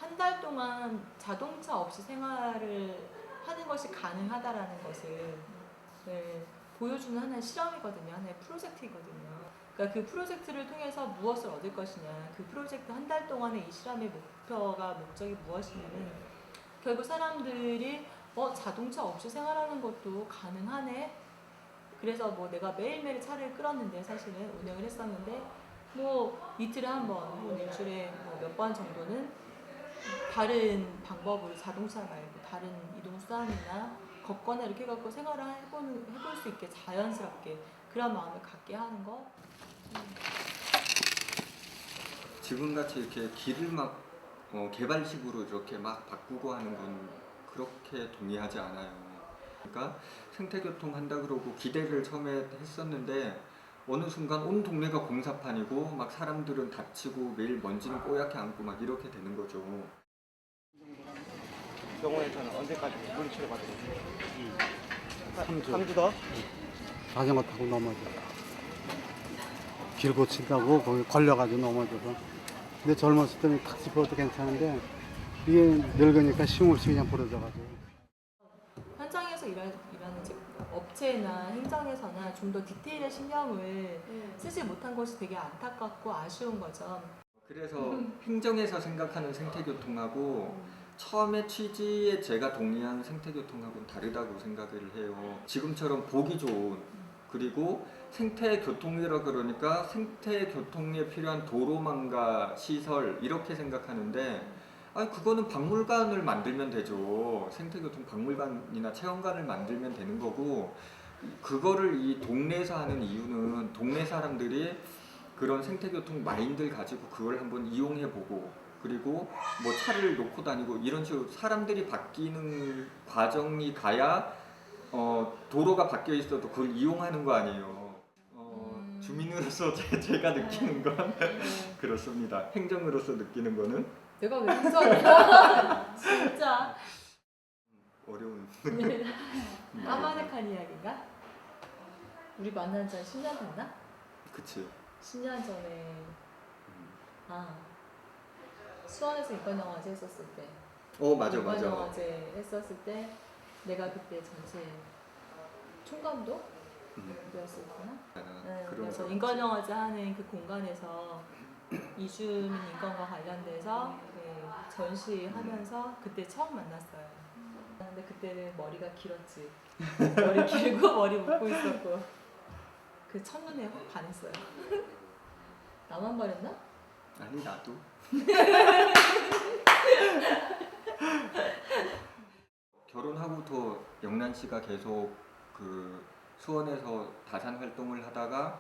한 달 동안 자동차 없이 생활을 하는 것이 가능하다라는 것을 네, 보여주는 하나의 실험이거든요. 하나의 프로젝트이거든요. 그러니까 그 프로젝트를 통해서 무엇을 얻을 것이냐. 그 프로젝트 한 달 동안의 이 실험의 목적이 무엇이냐면 결국 사람들이 자동차 없이 생활하는 것도 가능하네. 그래서 뭐 내가 매일매일 차를 끌었는데 사실은 운행을 했었는데 뭐 이틀에 한 번 혹은 일주일에 뭐 몇 번 정도는 다른 방법으로 자동차 말고 다른 이동수단이나 걷거나 이렇게 해갖고 생활을 해볼 수 있게 자연스럽게 그런 마음을 갖게 하는 것. 지금같이 이렇게 길을 막 개발식으로 이렇게 막 바꾸고 하는 건 그렇게 동의하지 않아요. 그러니까 생태교통 한다 그러고 기대를 처음에 했었는데 어느 순간 온 동네가 공사판이고 막 사람들은 다치고 매일 먼지는 뽀얗게 안고 막 이렇게 되는 거죠. 병원에서는 언제까지 물 치료받을 거예요? 3주. 3주 더? 자전거 타고 넘어져. 길 고친다고 거기 걸려가지고 넘어져서. 근데 젊었을 때는 탁 짚어도 괜찮은데 이게 늙으니까 쉼없이 그냥 부러져가지고. 현장에서 일하는 이제 업체나 행정에서나 좀 더 디테일한 신경을 쓰지 못한 것이 되게 안타깝고 아쉬운 거죠. 그래서 행정에서 생각하는 생태교통하고 처음에 취지에 제가 동의한 생태교통하고는 다르다고 생각을 해요. 지금처럼 보기 좋은 그리고 생태교통이라 그러니까 생태교통에 필요한 도로망과 시설 이렇게 생각하는데 그거는 박물관을 만들면 되죠. 생태교통 박물관이나 체험관을 만들면 되는 거고 그거를 이 동네에서 하는 이유는 동네 사람들이 그런 생태교통 마인드를 가지고 그걸 한번 이용해보고 그리고 뭐 차를 놓고 다니고 이런 식으로 사람들이 바뀌는 과정이 가야 도로가 바뀌어 있어도 그걸 이용하는 거 아니에요. 주민으로서 제가 느끼는 건 그렇습니다. 행정으로서 느끼는 거는 내가 왜 행정이야? 진짜. 어려운. 까마득한 이야기인가? 우리 만난 지 한 10년 됐나? 그치. 10년 전에 수원에서 인권영화제 했었을 때 맞아. 인권영화제 했었을 때 내가 그때 전체 총감독? 였었구나. 그래서 인권영화제 하는 그 공간에서 이주민 인권과 관련돼서 전시하면서 그때 처음 만났어요. 근데 그때는 머리가 길었지. 머리 길고 머리 묶고 있었고 그 첫눈에 확 반했어요. 나만 바랬나? 아니 나도. 결혼하고도 영란 씨가 계속 그 수원에서 다산 활동을 하다가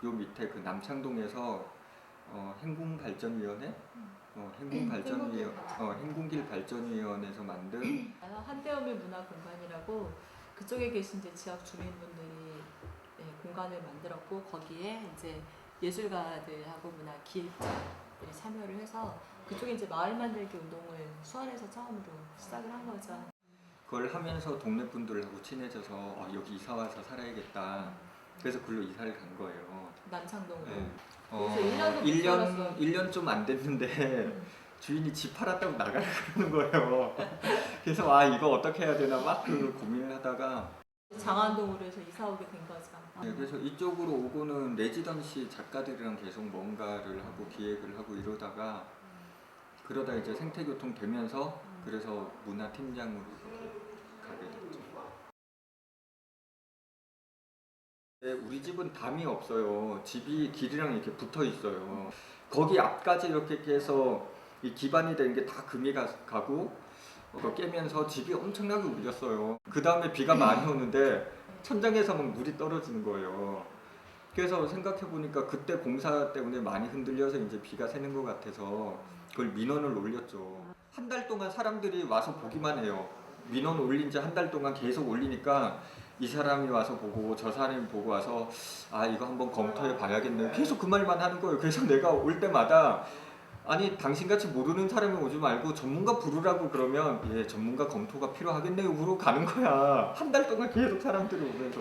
요 밑에 그 남창동에서 행궁발전위원회, 행궁길 발전위원회에서 만든 한대음을 문화공간이라고 그쪽에 계신 이제 지역 주민분들이 공간을 만들었고 거기에 이제 예술가들하고 문화 기획자들이 참여를 해서 그쪽에 이제 마을 만들기 운동을 수원에서 처음으로 시작을 한 거죠. 그걸 하면서 동네 분들하고 친해져서 여기 이사 와서 살아야겠다. 그래서 글로 이사를 간 거예요. 남창동으로. 네. 그래서 1년도 못 살았어. 1년 좀 안 됐는데 주인이 집 팔았다고 나가라 그러는 거예요. 그래서 이거 어떻게 해야 되나 막 그 고민을 하다가 장안동으로 해서 이사 오게 된 거죠. 네, 그래서 이쪽으로 오고는 레지던시 작가들이랑 계속 뭔가를 하고 기획을 하고 이러다가 그러다 이제 생태교통 되면서 그래서 문화팀장으로 이렇게 가게 됐죠. 네, 우리 집은 담이 없어요. 집이 길이랑 이렇게 붙어 있어요. 거기 앞까지 이렇게 해서 이 기반이 되는 게 다 금이 가고 깨면서 집이 엄청나게 울렸어요. 그 다음에 비가 많이 오는데 천장에서 막 물이 떨어지는 거예요. 그래서 생각해 보니까 그때 공사 때문에 많이 흔들려서 이제 비가 새는 것 같아서 그걸 민원을 올렸죠. 한 달 동안 사람들이 와서 보기만 해요. 민원 올린 지 한 달 동안 계속 올리니까 이 사람이 와서 보고 저 사람이 보고 와서 이거 한번 검토해 봐야겠네. 계속 그 말만 하는 거예요. 그래서 내가 올 때마다 아니 당신같이 모르는 사람이 오지 말고 전문가 부르라고 그러면 예 전문가 검토가 필요하겠네요. 그러고 가는 거야. 한 달 동안 계속 사람들이 오면서.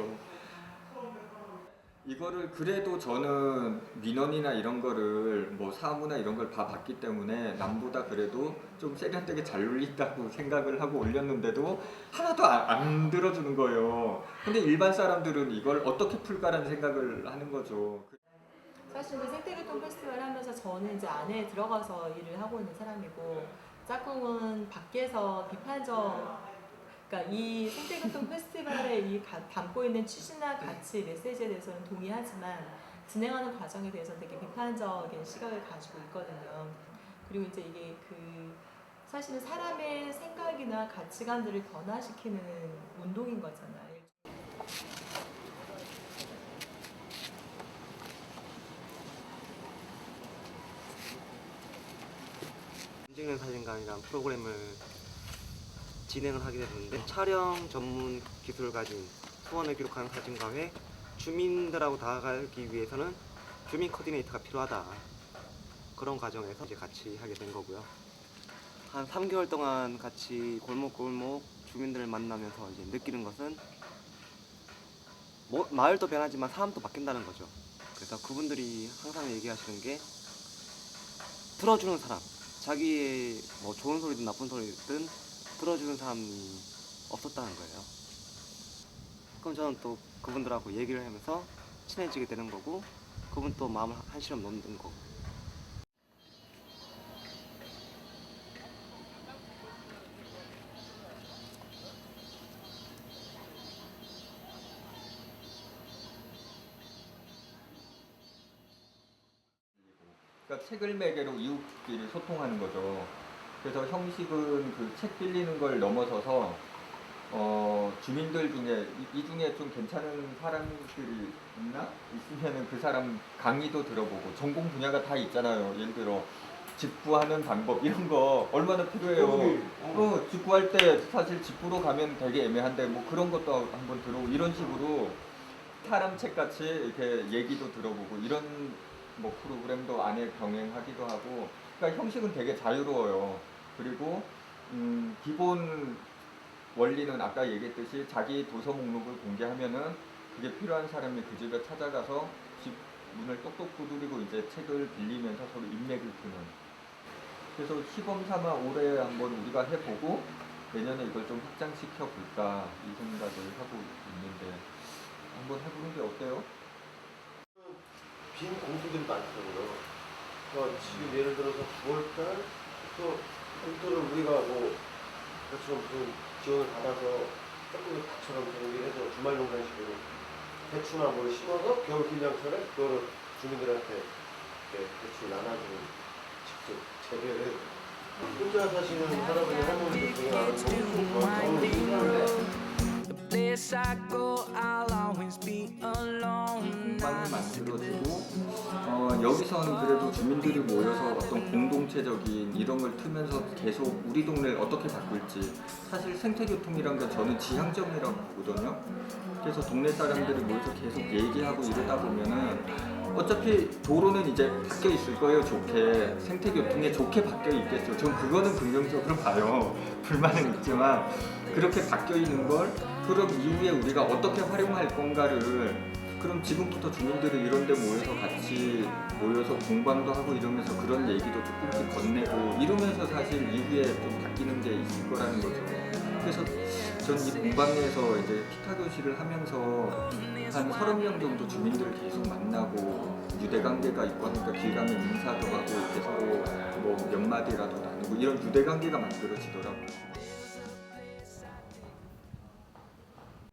이거를 그래도 저는 민원이나 이런 거를 뭐 사무나 이런 걸 다 봤기 때문에 남보다 그래도 좀 세련되게 잘 올린다고 생각을 하고 올렸는데도 하나도 안 들어주는 거예요. 근데 일반 사람들은 이걸 어떻게 풀까라는 생각을 하는 거죠. 사실 그 생태교통 페스티벌 하면서 저는 이제 안에 들어가서 일을 하고 있는 사람이고 짝꿍은 밖에서 비판적, 그러니까 이 생태교통 페스티벌에 담고 있는 취지나 가치, 메시지에 대해서는 동의하지만 진행하는 과정에 대해서는 되게 비판적인 시각을 가지고 있거든요. 그리고 이제 이게 사실은 사람의 생각이나 가치관들을 변화시키는 운동인 거잖아요. 인증된 사진관이라는 프로그램을 진행을 하게 됐는데 촬영 전문 기술을 가진 소원을 기록하는 사진과에 주민들하고 다가가기 위해서는 주민 코디네이터가 필요하다. 그런 과정에서 이제 같이 하게 된 거고요. 한 3개월 동안 같이 골목골목 주민들을 만나면서 이제 느끼는 것은 마을도 변하지만 사람도 바뀐다는 거죠. 그래서 그분들이 항상 얘기하시는 게 들어주는 사람, 자기의 뭐 좋은 소리든 나쁜 소리든 들어주는 사람이 없었다는 거예요. 그럼 저는 또 그분들하고 얘기를 하면서 친해지게 되는 거고, 그분 또 마음을 한시름 놓는 거고. 그러니까 책을 매개로 이웃끼리 소통하는 거죠. 그래서 형식은 그 책 빌리는 걸 넘어서서 주민들 중에 이 중에 좀 괜찮은 사람들이 있으면은 그 사람 강의도 들어보고, 전공 분야가 다 있잖아요. 예를 들어 직구하는 방법 이런 거 얼마나 필요해요. 직구할 때 사실 직구로 가면 되게 애매한데 뭐 그런 것도 한번 들어보고, 이런 식으로 사람 책 같이 이렇게 얘기도 들어보고 이런 뭐 프로그램도 안에 병행하기도 하고. 그러니까 형식은 되게 자유로워요. 그리고 기본 원리는 아까 얘기했듯이 자기 도서 목록을 공개하면은 그게 필요한 사람이 그 집에 찾아가서 집 문을 똑똑 두드리고 이제 책을 빌리면서 서로 인맥을 푸는. 그래서 시범 삼아 올해 한번 우리가 해보고 내년에 이걸 좀 확장시켜 볼까 이 생각을 하고 있는데, 한번 해보는 게 어때요? 빈 공수들이 많더라고요. 지금 예를 들어서 9월달 또 공터를 우리가 뭐 그처럼 무슨 지원을 받아서 조금 밭처럼 정리를 해서 주말 농장식으로 배추나 뭘 심어서 겨울 김장철에 그거를 주민들한테 배추 나눠주는 직접 재배를 혼자 사시는 할아버지 할머니들 중에 나는 너무 좋아하는데 많이 만들어지고 여기서는 그래도 주민들이 모여서 어떤 공동체적인 이런 걸 틀면서 계속 우리 동네를 어떻게 바꿀지. 사실 생태교통이란 건 저는 지향점이라고 보거든요. 그래서 동네 사람들이 모여서 계속 얘기하고 이러다 보면은 어차피 도로는 이제 바뀌어 있을 거예요. 좋게 생태교통에 좋게 바뀌어 있겠죠. 전 그거는 긍정적으로 봐요. 불만은 있지만 그렇게 바뀌어 있는 걸 그럼 이후에 우리가 어떻게 활용할 건가를, 그럼 지금부터 주민들이 이런 데 모여서 같이 모여서 공방도 하고 이러면서 그런 얘기도 조금씩 건네고 이러면서 사실 이후에 좀 바뀌는 게 있을 거라는 거죠. 그래서 전 이 공방에서 이제 기타 교실을 하면서 한 30명 정도 주민들을 계속 만나고 유대관계가 있고 하니까 길 가면 인사도 하고 이렇게 서로 뭐 몇 마디라도 나누고 이런 유대관계가 만들어지더라고요.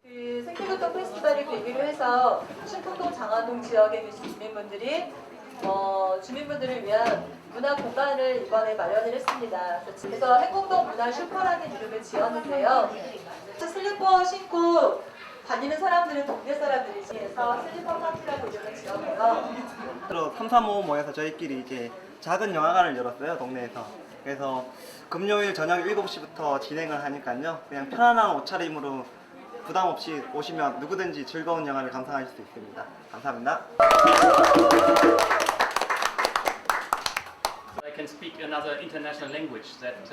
그 생태교통 페스티벌을 계기로 해서 신풍동 장화동 지역에 계신 주민분들을 위한 문화 공간을 이번에 마련을 했습니다. 그래서 행궁동 문화 슈퍼라는 이름을 지었는데요. 슬리퍼 신고 다니는 사람들은 동네 사람들이지, 그래서 슬리퍼 파티라고 이름을 지었고요. 3, 4, 5 모여서 저희끼리 이제 작은 영화관을 열었어요, 동네에서. 그래서 금요일 저녁 7시부터 진행을 하니까요. 그냥 편안한 옷차림으로 부담 없이 오시면 누구든지 즐거운 영화를 감상하실 수 있습니다. 감사합니다. I can speak another international language that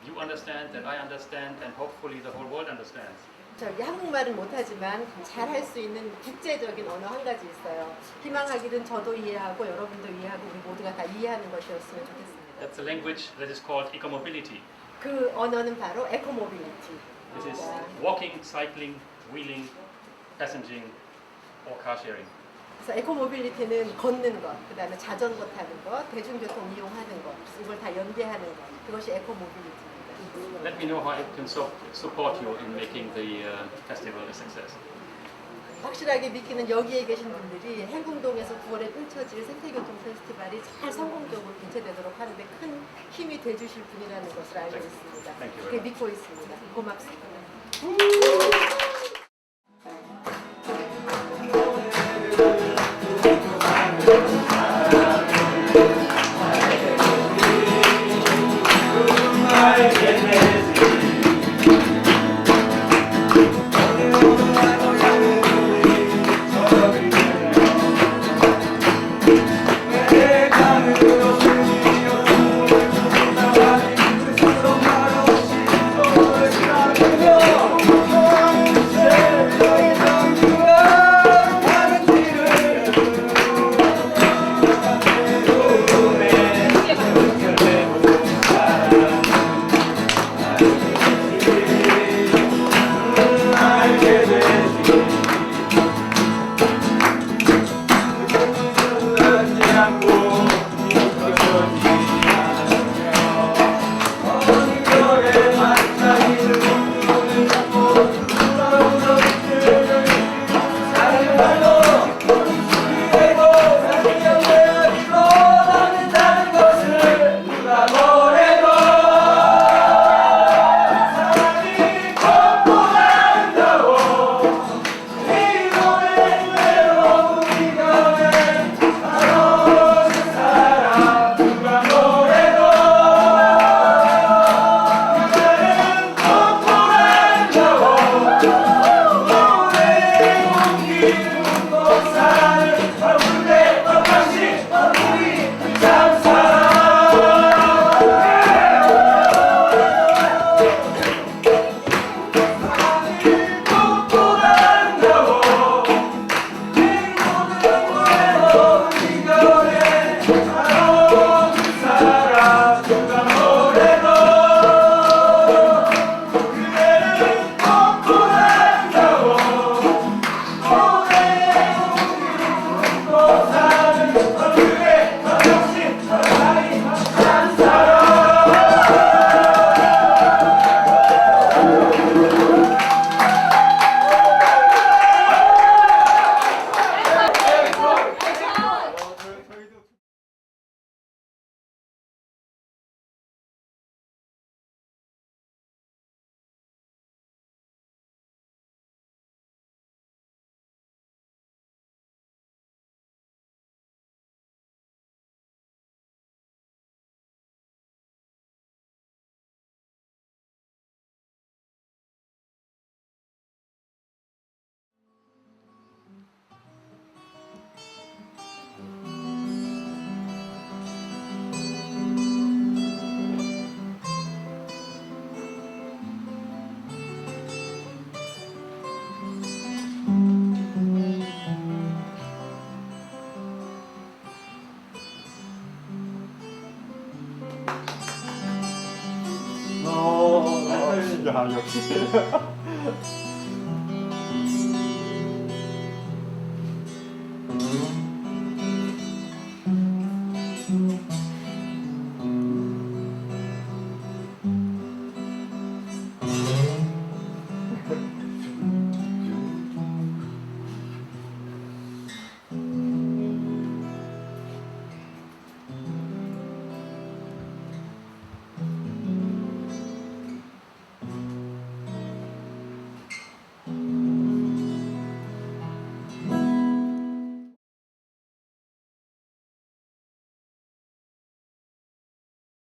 you understand, that I understand, and hopefully the whole world understands. 저기 한국말은 못하지만 잘 할 수 있는 국제적인 언어 한 가지 있어요. 희망하기는 저도 이해하고 여러분도 이해하고 우리 모두가 다 이해하는 것이었으면 좋겠습니다. That's a language that is called ecomobility. 그 언어는 바로 에코모빌리티. This is walking, cycling, wheeling, passengering, or car sharing. 그래서 에코모빌리티는 걷는 것, 그 다음에 자전거 타는 것, 대중교통 이용하는 것, 이걸 다 연계하는 것, 그것이 에코모빌리티입니다. Let me know how I can support you in making the festival a success. 확실하게 믿기는 여기에 계신 분들이 행궁동에서 9월에 펼쳐질 생태교통 페스티벌이 잘 성공적으로 개최되도록 하는데 큰 힘이 돼주실 분이라는 것을 알고 있습니다. Thank you very 그렇게 much. 믿고 있습니다. 고맙습니다. 야, 역시.